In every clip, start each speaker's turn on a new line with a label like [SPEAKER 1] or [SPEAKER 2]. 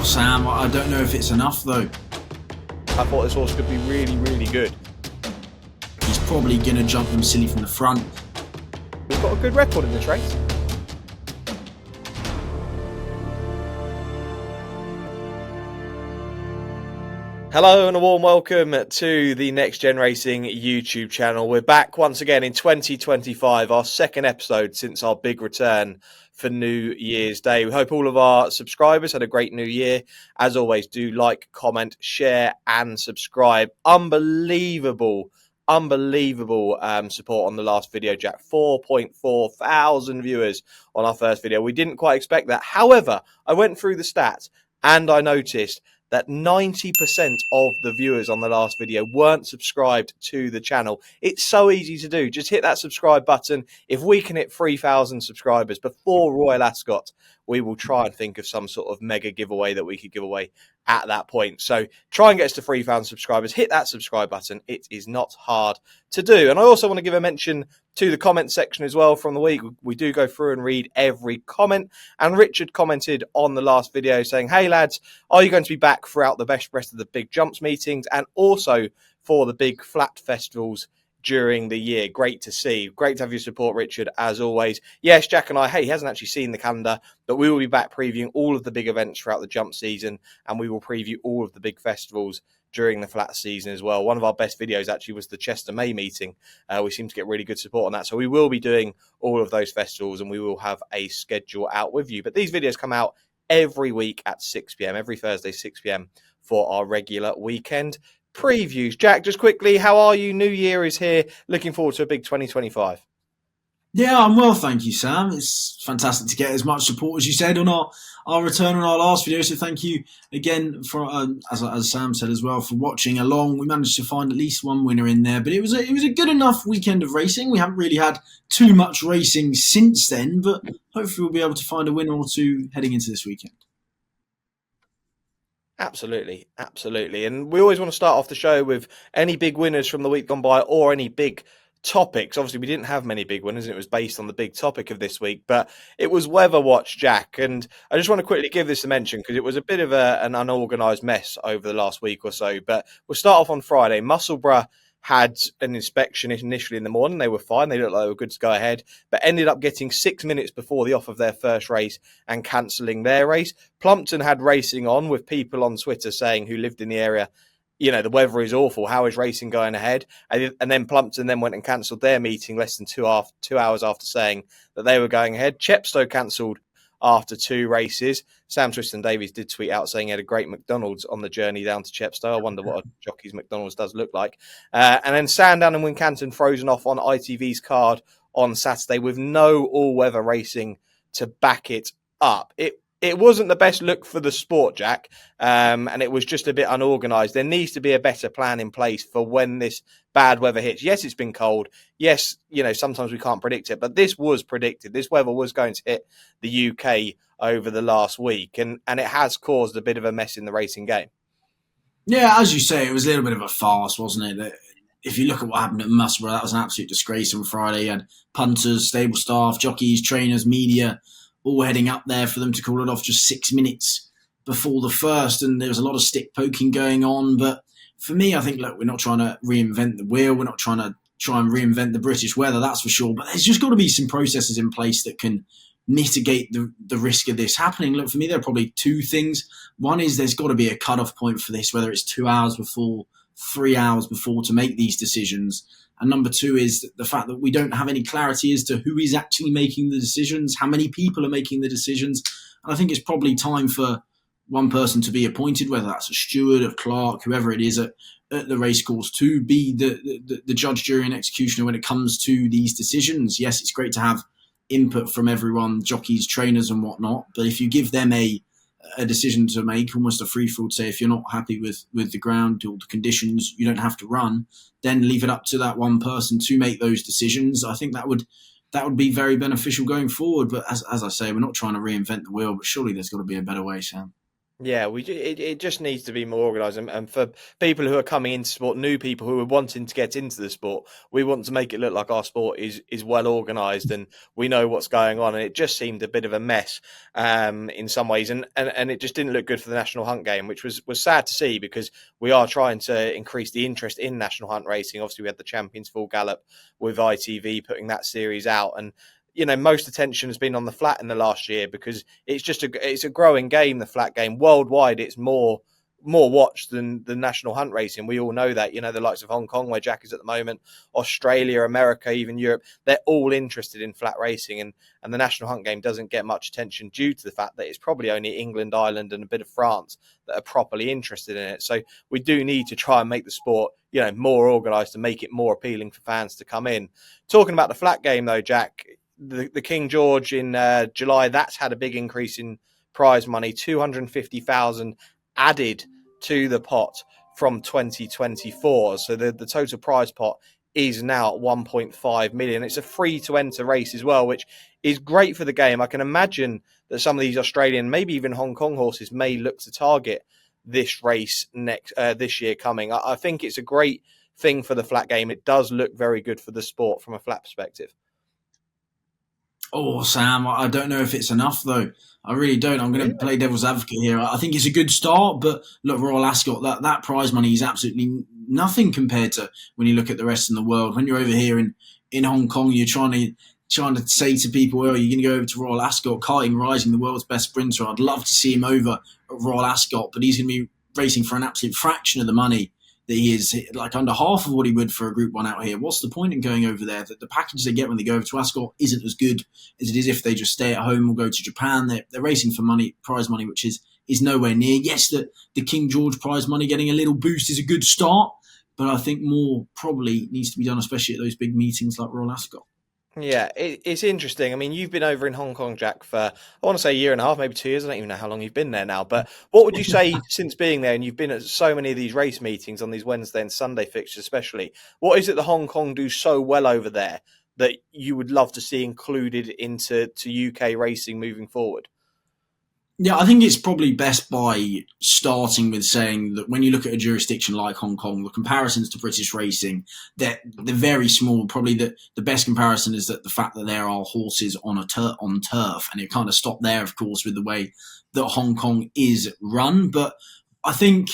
[SPEAKER 1] Oh, Sam, I don't know if it's enough, though.
[SPEAKER 2] I thought this horse could be really, really good.
[SPEAKER 1] He's probably going to jump him silly from the front.
[SPEAKER 2] We've got a good record in this race. Hello and a warm welcome to the Next Gen Racing YouTube channel. We're back once again in 2025, our second episode since our big return for New Year's Day. We hope all of our subscribers had a great new year. As always, do like, comment, share and subscribe. Unbelievable support on the last video, Jack. 4.4 thousand viewers on our first video. We didn't quite expect that. However, I went through the stats and I noticed that 90% of the viewers on the last video weren't subscribed to the channel. It's so easy to do. Just hit that subscribe button. If we can hit 3,000 subscribers before Royal Ascot, we will try and think of some sort of mega giveaway that we could give away at that point. So try and get us to 3,000 subscribers. Hit that subscribe button. It is not hard to do. And I also want to give a mention to the comment section as well from the week. We do go through and read every comment. And Richard commented on the last video saying, "Hey lads, are you going to be back throughout the rest of the big jumps meetings and also for the big flat festivals during the year?" Great to see. Great to have your support, Richard, as always. Yes, Jack and I, he hasn't actually seen the calendar, but we will be back previewing all of the big events throughout the jump season, and we will preview all of the big festivals during the flat season as well. One of our best videos actually was the Chester May meeting. We seem to get really good support on that. So we will be doing all of those festivals and we will have a schedule out with you. But these videos come out every week at 6 p.m, every Thursday, 6 p.m for our regular weekend previews. Jack, just quickly, how are you? New Year is here. Looking forward to a big 2025.
[SPEAKER 1] Yeah, I'm well, thank you, Sam. It's fantastic to get as much support as you said on our return on our last video. So thank you again for, as Sam said as well, for watching along. We managed to find at least one winner in there, but it was a good enough weekend of racing. We haven't really had too much racing since then, but hopefully we'll be able to find a winner or two heading into this weekend.
[SPEAKER 2] Absolutely. And we always want to start off the show with any big winners from the week gone by or any big topics. Obviously, we didn't have many big winners, and it was based on the big topic of this week, but it was Weather Watch, Jack. And I just want to quickly give this a mention because it was a bit of an unorganised mess over the last week or so. But we'll start off on Friday. Musselburgh had an inspection initially in the morning. They were fine. They looked like they were good to go ahead, but ended up getting 6 minutes before the off of their first race and cancelling their race. Plumpton had racing on with people on Twitter saying who lived in the area, you know, the weather is awful. How is racing going ahead? And then Plumpton then went and cancelled their meeting less than 2 hours after saying that they were going ahead. Chepstow cancelled after 2 races. Sam Twiston-Davies did tweet out saying he had a great McDonald's on the journey down to Chepstow. I wonder what a jockey's McDonald's does look like. And then Sandown and Wincanton frozen off on ITV's card on Saturday with no all-weather racing to back it up. It wasn't the best look for the sport, Jack, and it was just a bit unorganised. There needs to be a better plan in place for when this bad weather hits. Yes, it's been cold. Yes, you know, sometimes we can't predict it, but this was predicted. This weather was going to hit the UK over the last week, and it has caused a bit of a mess in the racing game.
[SPEAKER 1] Yeah, as you say, it was a little bit of a farce, wasn't it? If you look at what happened at Musselburgh, that was an absolute disgrace on Friday. You had punters, stable staff, jockeys, trainers, media, all heading up there for them to call it off just 6 minutes before the first, and there was a lot of stick poking going on. But for me, I think, look, we're not trying to reinvent the wheel. We're not trying to reinvent the British weather, that's for sure. But there's just got to be some processes in place that can mitigate the risk of this happening. Look, for me, there are probably 2 things. One is there's got to be a cut-off point for this, whether it's 2 hours before, 3 hours before, to make these decisions. And number 2 is the fact that we don't have any clarity as to who is actually making the decisions, how many people are making the decisions. And I think it's probably time for one person to be appointed, whether that's a steward, a clerk, whoever it is at the racecourse, to be the judge, jury and executioner when it comes to these decisions. Yes, it's great to have input from everyone, jockeys, trainers and whatnot, but if you give them a decision to make, almost a free-for-all, say if you're not happy with the ground or the conditions, you don't have to run, then leave it up to that one person to make those decisions. I think that would be very beneficial going forward. But as I say, we're not trying to reinvent the wheel, but surely there's got to be a better way, Sam.
[SPEAKER 2] Yeah, it just needs to be more organised, and for people who are coming into sport, new people who are wanting to get into the sport, we want to make it look like our sport is well organised and we know what's going on. And it just seemed a bit of a mess in some ways, and it just didn't look good for the National Hunt game, which was sad to see because we are trying to increase the interest in National Hunt racing. Obviously, we had the Champions Full Gallop with ITV putting that series out, and most attention has been on the flat in the last year because it's a growing game, the flat game. Worldwide, it's more watched than the National Hunt racing. We all know that. The likes of Hong Kong, where Jack is at the moment, Australia, America, even Europe, they're all interested in flat racing, and the National Hunt game doesn't get much attention due to the fact that it's probably only England, Ireland, and a bit of France that are properly interested in it. So we do need to try and make the sport, more organised and make it more appealing for fans to come in. Talking about the flat game, though, Jack, the King George in July, that's had a big increase in prize money, 250,000 added to the pot from 2024. So the total prize pot is now at 1.5 million. It's a free to enter race as well, which is great for the game. I can imagine that some of these Australian, maybe even Hong Kong horses may look to target this race this year coming. I think it's a great thing for the flat game. It does look very good for the sport from a flat perspective.
[SPEAKER 1] Oh, Sam, I don't know if it's enough, though. I really don't. I'm going to play devil's advocate here. I think it's a good start, but look, Royal Ascot, that prize money is absolutely nothing compared to when you look at the rest of the world. When you're over here in Hong Kong, you're trying to say to people, well, you're going to go over to Royal Ascot, Karting Rising, the world's best sprinter. I'd love to see him over at Royal Ascot, but he's going to be racing for an absolute fraction of the money that he is, like under half of what he would for a Group 1 out here. What's the point in going over there? The package they get when they go over to Ascot isn't as good as it is if they just stay at home or go to Japan. They're racing for money, prize money, which is nowhere near. Yes, the King George prize money getting a little boost is a good start, but I think more probably needs to be done, especially at those big meetings like Royal Ascot.
[SPEAKER 2] Yeah, it's interesting. I mean, you've been over in Hong Kong, Jack, for, I want to say a year and a half, maybe 2 years. I don't even know how long you've been there now. But what would you say since being there, and you've been at so many of these race meetings on these Wednesday and Sunday fixtures especially, what is it that Hong Kong do so well over there that you would love to see included into UK racing moving forward?
[SPEAKER 1] Yeah, I think it's probably best by starting with saying that when you look at a jurisdiction like Hong Kong, the comparisons to British racing, they're very small. Probably the best comparison is that the fact that there are horses on on turf, and it kind of stopped there, of course, with the way that Hong Kong is run. But I think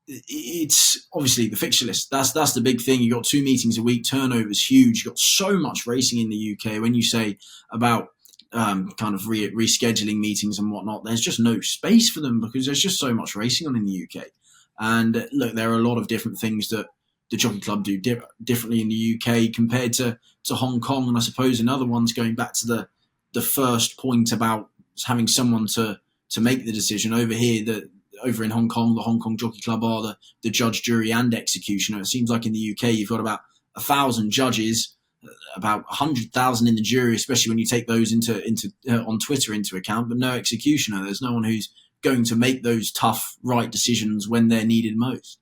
[SPEAKER 1] it's obviously the fixture list. That's the big thing. You got 2 meetings a week. Turnover's huge. You got so much racing in the UK. When you say about kind of rescheduling meetings and whatnot, there's just no space for them because there's just so much racing on in the UK. And look, there are a lot of different things that the Jockey Club do differently in the UK compared to Hong Kong. And I suppose another one's going back to the first point about having someone to make the decision over here. Over in Hong Kong, the Hong Kong Jockey Club are the judge, jury, and executioner. It seems like in the UK you've got about 1,000 judges, about 100,000 in the jury, especially when you take those into on Twitter into account, but no executioner. There's no one who's going to make those tough right decisions when they're needed most.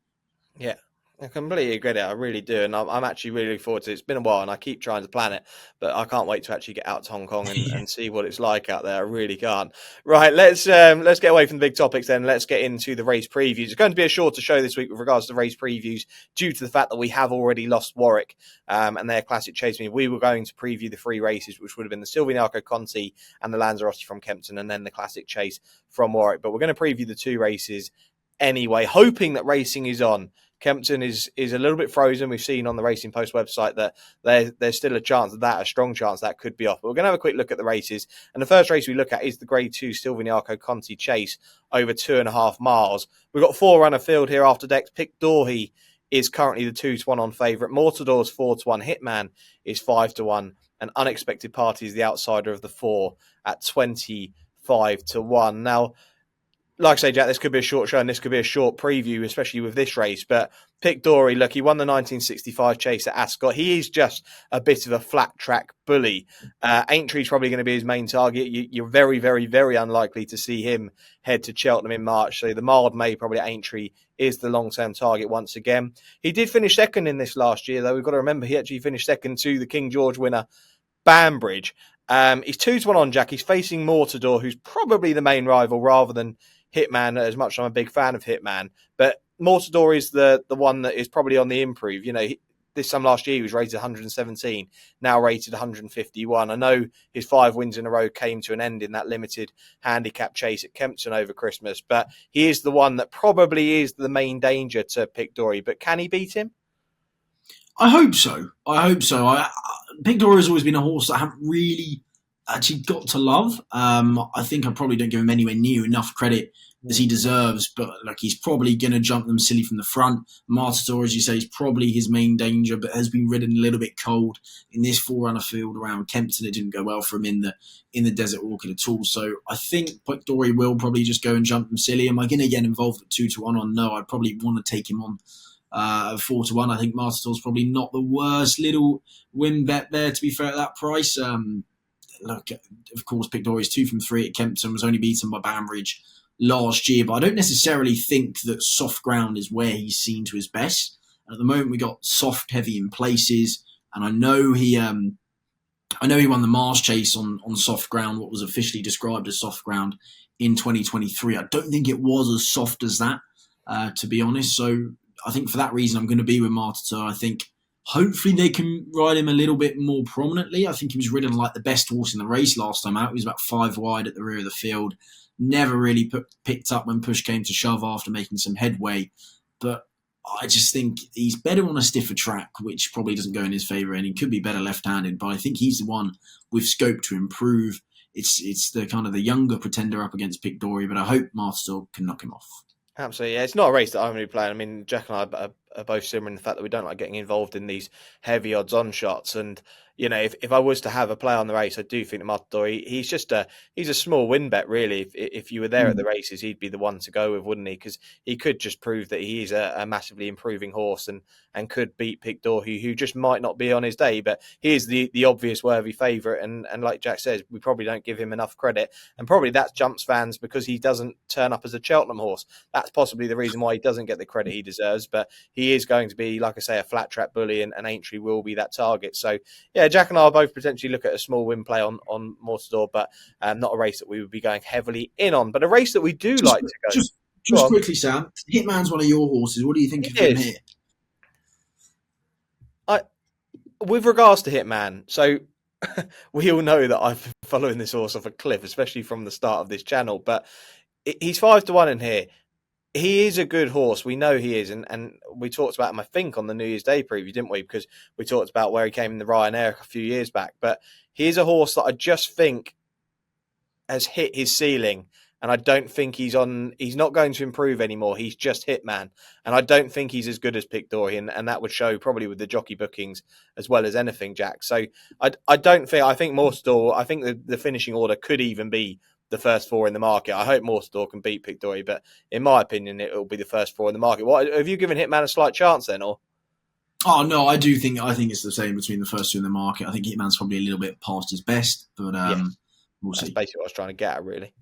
[SPEAKER 2] Yeah, I completely get it. I really do. And I'm actually really looking forward to it. It's been a while and I keep trying to plan it, but I can't wait to actually get out to Hong Kong and see what it's like out there. I really can't. Right, let's get away from the big topics then. Let's get into the race previews. It's going to be a shorter show this week with regards to race previews due to the fact that we have already lost Warwick and their Classic Chase Me. We were going to preview the 3 races, which would have been the Silviniaco, Conti and the Lanzarote from Kempton, and then the Classic Chase from Warwick. But we're going to preview the 2 races anyway, hoping that racing is on. Kempton is a little bit frozen. We've seen on the Racing Post website that there's still a strong chance that could be off. But we're going to have a quick look at the races. And the first race we look at is the Grade 2 Silviniaco Conti Chase over 2.5 miles. We've got 4 runner field here after decks. Pic D'Orhy is currently the 2-1 on favourite. Mortador's 4-1. Hitman is 5-1. And Unexpected Party is the outsider of the 4 at 25-1. Now, like I say, Jack, this could be a short show and this could be a short preview, especially with this race. But Pic D'Orhy, look, he won the 1965 Chase at Ascot. He is just a bit of a flat track bully. Aintree probably going to be his main target. You're very, very, very unlikely to see him head to Cheltenham in March. So the mild May, probably at Aintree, is the long-term target once again. He did finish second in this last year, though. We've got to remember he actually finished second to the King George winner, Banbridge. He's 2-1 on, Jack. He's facing Mortador, who's probably the main rival rather than Hitman as much as I'm a big fan of Hitman. But Mortador is the one that is probably on the improve. This time last year he was rated 117, now rated 151. I know his 5 wins in a row came to an end in that limited handicap chase at Kempton over Christmas, but he is the one that probably is the main danger to Pic D'Orhy. But can he beat him?
[SPEAKER 1] I hope so. Pic D'Orhy has always been a horse that I haven't really actually got to love. I think I probably don't give him anywhere near enough credit as he deserves, but look, he's probably going to jump them silly from the front. Martador, as you say, is probably his main danger, but has been ridden a little bit cold in this 4-runner field around Kempton. It didn't go well for him in the Desert Orchid at all. So I think Pic D'Orhy will probably just go and jump them silly. Am I going to get involved at 2-1 on? No, I'd probably want to take him on 4-1. I think Martador's probably not the worst little win bet there, to be fair, at that price. Look, of course, Pic D'Orhy's 2 from 3 at Kempton, was only beaten by Banbridge last year, but I don't necessarily think that soft ground is where he's seen to his best. And at the moment, we got soft heavy in places, and I know he won the Mars Chase on soft ground, what was officially described as soft ground in 2023. I don't think it was as soft as that, to be honest. So I think for that reason, I'm going to be with Martador. I think hopefully they can ride him a little bit more prominently. I think he was ridden like the best horse in the race last time out. He was about 5 wide at the rear of the field. Never really picked up when push came to shove after making some headway. But I just think he's better on a stiffer track, which probably doesn't go in his favour, and he could be better left-handed. But I think he's the one with scope to improve. It's the kind of the younger pretender up against Pic D'Orhy, but I hope Martador can knock him off.
[SPEAKER 2] Absolutely, yeah. It's not a race that I'm really playing. I mean, Jack and I are both similar in the fact that we don't like getting involved in these heavy odds-on shots. And if I was to have a play on the race, I do think that Matador, he's a small win bet, really. If you were there at the races, he'd be the one to go with, wouldn't he? Because he could just prove that he is a massively improving horse and could beat Pic D'Orhy, who just might not be on his day. But he is the obvious worthy favourite. And like Jack says, we probably don't give him enough credit. And probably that's Jumps fans because he doesn't turn up as a Cheltenham horse. That's possibly the reason why he doesn't get the credit he deserves. But he is going to be, like I say, a flat track bully, and Aintree will be that target. So, yeah, Jack and I will both potentially look at a small win play on Mortador, but not a race that we would be going heavily in on. But a race that we do like to go.
[SPEAKER 1] Just quickly, Sam, Hitman's one of your horses. What do you think of him here?
[SPEAKER 2] With regards to Hitman, so we all know that I've been following this horse off a cliff, especially from the start of this channel, but he's 5-1 in here. He is a good horse. We know he is. And we talked about him, I think, on the New Year's Day preview, didn't we? Because we talked about where he came in the Ryanair a few years back. But he is a horse that I just think has hit his ceiling. And I don't think he's not going to improve anymore. He's just Hitman. And I don't think he's as good as Pic D'Orhy. And that would show probably with the jockey bookings as well as anything, Jack. So I think Mortador, I think the finishing order could even be the first 4 in the market. I hope Mortador can beat Pic D'Orhy, but in my opinion, it will be the first 4 in the market. What have you given Hitman a slight chance then, or?
[SPEAKER 1] Oh no, I think it's the same between the first 2 in the market. I think Hitman's probably a little bit past his best, but we'll see.
[SPEAKER 2] That's basically what I was trying to get at, really.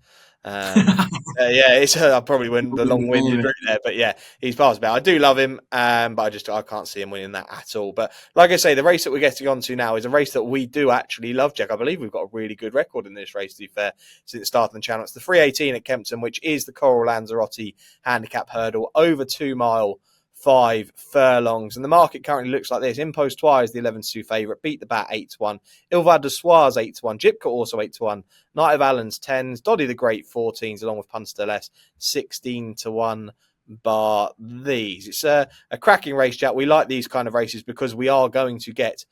[SPEAKER 2] I probably went the long-winded route there, but yeah, he's past about. I do love him, but I can't see him winning that at all. But like I say, the race that we're getting on to now is a race that we do actually love, Jack. I believe we've got a really good record in this race, to be fair, since the start of the channel. It's the 3:18 at Kempton, which is the Coral Lanzarote handicap hurdle, over 2 mile, 5 furlongs, and the market currently looks like this. Impost Twi is the 11-2 favourite, Beat the Bat 8-1, Ilvad de Soir's 8-1, Jipka also 8-1, Knight of Allen's 10s, Doddy the Great 14s, along with Punter de Les 16-1. Bar these. It's a cracking race, Jack. We like these kind of races because we are going to get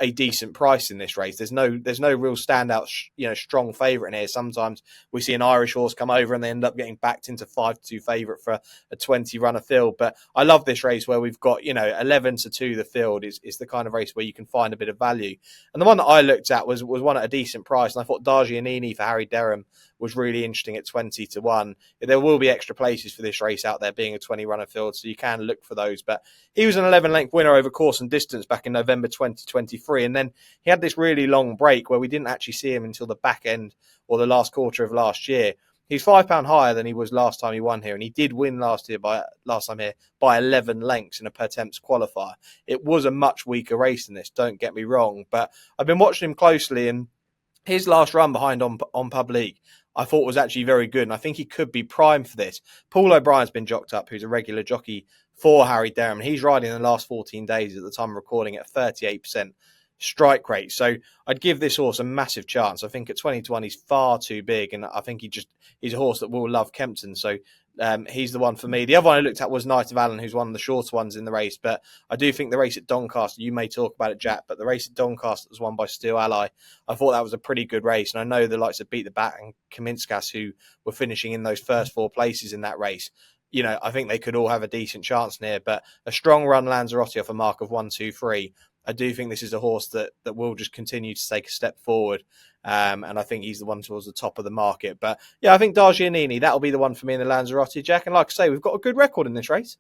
[SPEAKER 2] a decent price in this race. There's no real standout, strong favourite in here. Sometimes we see an Irish horse come over and they end up getting backed into 5-2 favourite for a 20-runner field. But I love this race where we've got 11-2 the field is the kind of race where you can find a bit of value. And the one that I looked at was one at a decent price, and I thought Dargianini for Harry Derham was really interesting at 20-1. There will be extra places for this race out there, being a 20-runner field, so you can look for those. But he was an 11-length winner over course and distance back in November 2023, and then he had this really long break where we didn't actually see him until the back end or the last quarter of last year. He's £5 higher than he was last time he won here, and he did win last time here by 11 lengths in a per temps qualifier. It was a much weaker race than this, don't get me wrong, but I've been watching him closely, and his last run behind on Pub League, I thought was actually very good, and I think he could be primed for this. Paul O'Brien's been jocked up, who's a regular jockey for Harry Derham. He's riding in the last 14 days at the time of recording at 38% strike rate. So I'd give this horse a massive chance. I think at 20 to 1, he's far too big, and I think he's a horse that will love Kempton. So he's the one for me. The other one I looked at was Knight of Allen, who's one of the shorter ones in the race. But I do think the race at Doncaster, you may talk about it, Jack, but the race at Doncaster was won by Steel Ally. I thought that was a pretty good race. And I know the likes of Beat the Bat and Kaminskas, who were finishing in those first 4 places in that race, I think they could all have a decent chance here. But a strong run Lanzarote off a mark of 1, 2, 3. I do think this is a horse that will just continue to take a step forward. And I think he's the one towards the top of the market. But yeah, I think Dargianini, that'll be the one for me in the Lanzarote, Jack. And like I say, we've got a good record in this race.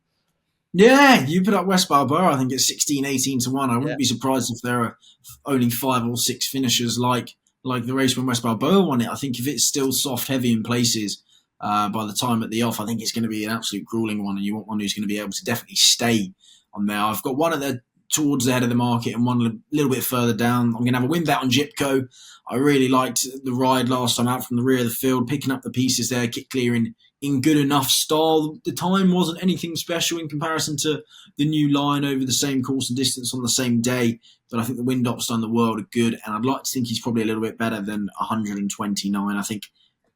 [SPEAKER 1] Yeah, you put up West Balboa, I think it's 16, 18 to 1. I wouldn't be surprised if there are only 5 or 6 finishers like the race when West Balboa won it. I think if it's still soft, heavy in places by the time at the off, I think it's going to be an absolute grueling one, and you want one who's going to be able to definitely stay on there. I've got one towards the head of the market and one a little bit further down. I'm going to have a win bet on Jipko. I really liked the ride last time out from the rear of the field, picking up the pieces there, kick clearing in good enough style. The time wasn't anything special in comparison to the new line over the same course and distance on the same day, but I think the wind op's done the world of good, and I'd like to think he's probably a little bit better than 129. I think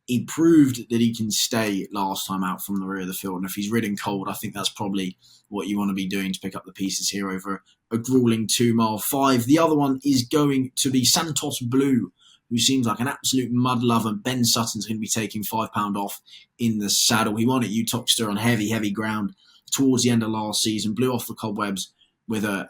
[SPEAKER 1] he proved that he can stay last time out from the rear of the field, and if he's ridden cold, I think that's probably what you want to be doing to pick up the pieces here over a grueling 2 mile 5. The other one is going to be Santos Blue, who seems like an absolute mud lover. Ben Sutton's going to be taking £5 off in the saddle. He won at Utoxeter on heavy ground towards the end of last season, blew off the cobwebs with a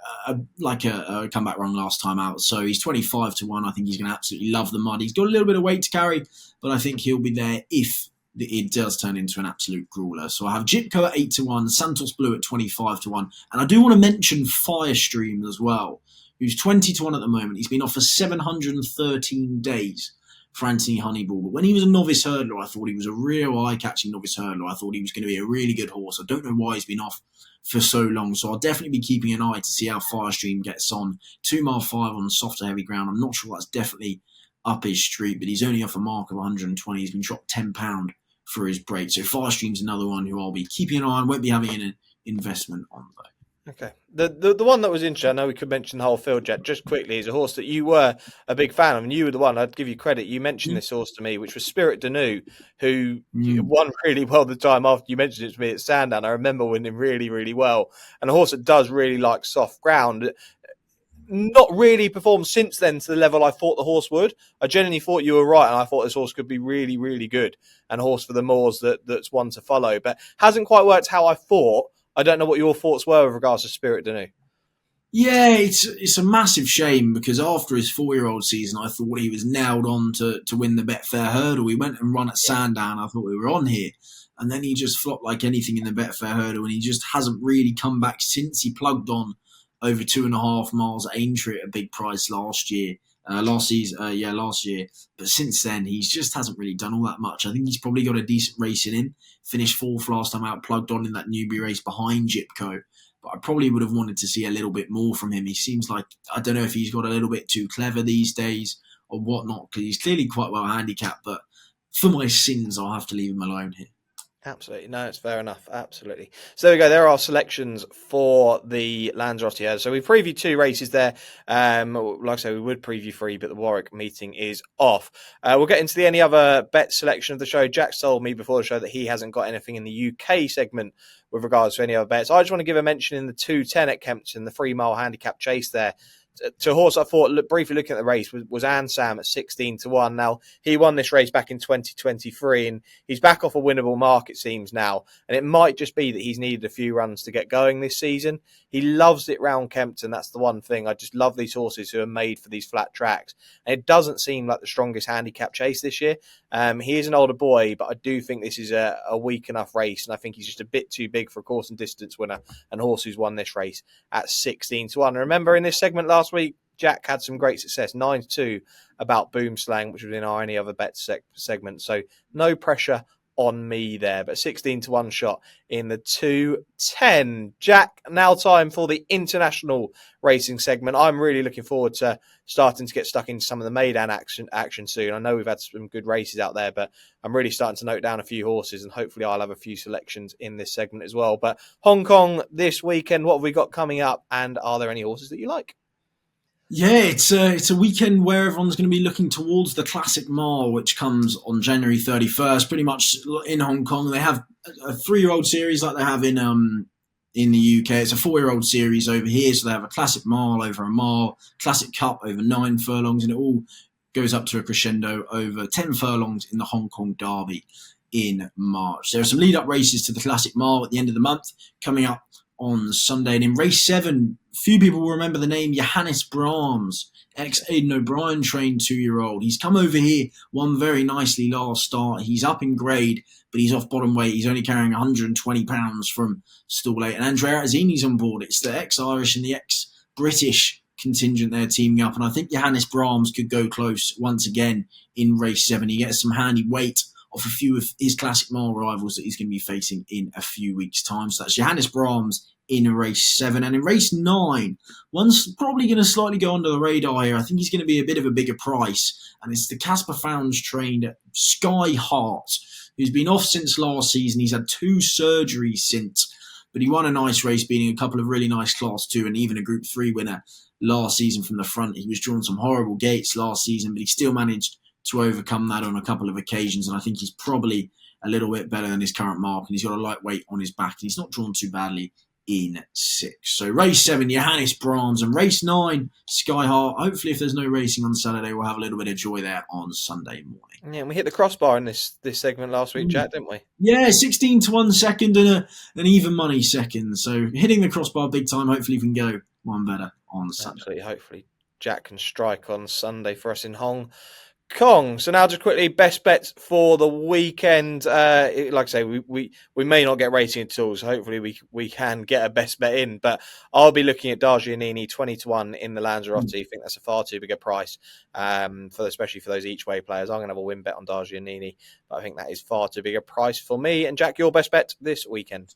[SPEAKER 1] comeback run last time out. So he's 25 to 1. I think he's going to absolutely love the mud. He's got a little bit of weight to carry, but I think he'll be there if it does turn into an absolute grueler. So I have Jipko at 8 to 1, Santos Blue at 25 to 1. And I do want to mention Firestream as well, who's 20 to 1 at the moment. He's been off for 713 days for Anthony Honeyball. But when he was a novice hurdler, I thought he was a real eye-catching novice hurdler. I thought he was going to be a really good horse. I don't know why he's been off for so long. So I'll definitely be keeping an eye to see how Firestream gets on. 2 mile 5 on softer, heavy ground. I'm not sure that's definitely up his street, but he's only off a mark of 120. He's been dropped £10 for his break. So Firestream's another one who I'll be keeping an eye on. Won't be having an investment on, though.
[SPEAKER 2] Okay. The one that was interesting, I know we could mention the whole field, Jack, just quickly, is a horse that you were a big fan of, and you were the one, I'd give you credit, you mentioned this horse to me, which was Spirit Danu, who won really well the time after you mentioned it to me at Sandown. I remember winning really, really well. And a horse that does really like soft ground. Not really performed since then to the level I thought the horse would. I genuinely thought you were right, and I thought this horse could be really, really good, and a horse for the moors that's one to follow, but hasn't quite worked how I thought. I don't know what your thoughts were with regards to Spirit Danu.
[SPEAKER 1] Yeah, it's a massive shame, because after his 4-year-old season, I thought he was nailed on to win the Betfair Hurdle. We went and run at Sandown. I thought we were on here. And then he just flopped like anything in the Betfair Hurdle, and he just hasn't really come back since. He plugged on over 2.5 miles at Aintree at a big price last year. Last year. But since then, he just hasn't really done all that much. I think he's probably got a decent race in him. Finished 4th last time out, plugged on in that Newbury race behind Jipko. But I probably would have wanted to see a little bit more from him. He seems like, I don't know if he's got a little bit too clever these days or whatnot, because he's clearly quite well handicapped. But for my sins, I'll have to leave him alone here.
[SPEAKER 2] Absolutely. No, it's fair enough. Absolutely. So there we go. There are selections for the Lanzarote Hurdle. So we previewed 2 races there. Like I say, we would preview 3, but the Warwick meeting is off. We'll get into the any other bet selection of the show. Jack told me before the show that he hasn't got anything in the UK segment with regards to any other bets. I just want to give a mention in the 2:10 at Kempton, the 3 mile handicap chase there. To a horse I thought, briefly looking at the race, was Ansam at 16 to 1. Now, he won this race back in 2023, and he's back off a winnable mark, it seems now. And it might just be that he's needed a few runs to get going this season. He loves it round Kempton. That's the one thing. I just love these horses who are made for these flat tracks. And it doesn't seem like the strongest handicap chase this year. He is an older boy, but I do think this is a weak enough race. And I think he's just a bit too big for a course and distance winner, and a horse who's won this race at 16 to 1. And remember in this segment last week, Jack had some great success, 9-2 about Boomslang, which was in our any other bet segment. So no pressure on me there, but 16 to 1 shot in the 210. Jack, now time for the international racing segment. I'm really looking forward to starting to get stuck into some of the Meydan action soon. I know we've had some good races out there, but I'm really starting to note down a few horses, and hopefully I'll have a few selections in this segment as well. But Hong Kong this weekend, what have we got coming up, and are there any horses that you like?
[SPEAKER 1] Yeah, it's a weekend where everyone's going to be looking towards the Classic Mile, which comes on January 31st. Pretty much in Hong Kong, they have a 3-year-old series like they have in the UK. It's a 4-year-old series over here, so they have a Classic Mile over a mile, Classic Cup over 9 furlongs, and it all goes up to a crescendo over 10 furlongs in the Hong Kong Derby in March. There are some lead-up races to the Classic Mile at the end of the month coming up on Sunday. And in race 7, few people will remember the name Johannes Brahms, ex-Aidan O'Brien trained 2-year-old. He's come over here, won very nicely last start. He's up in grade, but he's off bottom weight. He's only carrying 120 pounds from stall 8. And Andrea Azzini's on board. It's the ex-Irish and the ex-British contingent there teaming up. And I think Johannes Brahms could go close once again in race 7. He gets some handy weight off a few of his Classic Mile rivals that he's going to be facing in a few weeks' time. So that's Johannes Brahms in race 7. And in race 9, one's probably going to slightly go under the radar here. I think he's going to be a bit of a bigger price. And it's the Casper Founds trained Sky Hart, who's been off since last season. He's had 2 surgeries since, but he won a nice race, beating a couple of really nice Class 2 and even a Group 3 winner last season from the front. He was drawn some horrible gates last season, but he still managed to overcome that on a couple of occasions, and I think he's probably a little bit better than his current mark, and he's got a lightweight on his back, and he's not drawn too badly in 6. So race 7, Johannes Brahms, and race 9, Sky Hart. Hopefully, if there's no racing on Saturday, we'll have a little bit of joy there on Sunday morning.
[SPEAKER 2] Yeah, and we hit the crossbar in this segment last week, Jack, didn't we?
[SPEAKER 1] Yeah, 16 to 1 second and an even money second. So hitting the crossbar big time. Hopefully, we can go one better on Sunday.
[SPEAKER 2] Absolutely. Hopefully, Jack can strike on Sunday for us in Hong Kong. So now just quickly, best bets for the weekend. Like I say, we may not get racing at all, so hopefully we can get a best bet in. But I'll be looking at Dargianini 20 to 1 in the Lanzarote. I think that's a far too big a price, especially for those each way players. I'm going to have a win bet on Dargianini, but I think that is far too big a price for me. And Jack, your best bet this weekend?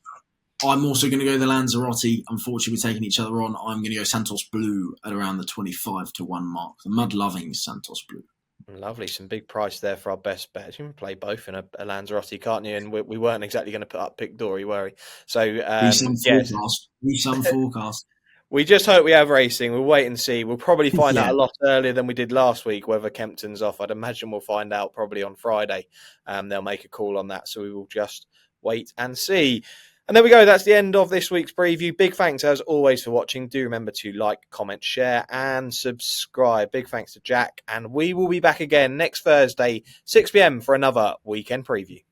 [SPEAKER 1] I'm also going to go the Lanzarote. Unfortunately, we're taking each other on. I'm going to go Santos Blue at around the 25 to 1 mark. The mud-loving Santos Blue.
[SPEAKER 2] Lovely, some big price there for our best bet. You can play both in a Lanzarote, can't you? And we weren't exactly going to put up Pick Dory, were we? So
[SPEAKER 1] some forecast.
[SPEAKER 2] We just hope we have racing. We'll wait and see. We'll probably find out a lot earlier than we did last week whether Kempton's off. I'd imagine we'll find out probably on Friday. They'll make a call on that, so we will just wait and see. And there we go. That's the end of this week's preview. Big thanks, as always, for watching. Do remember to like, comment, share, and subscribe. Big thanks to Jack. And we will be back again next Thursday, 6 p.m, for another weekend preview.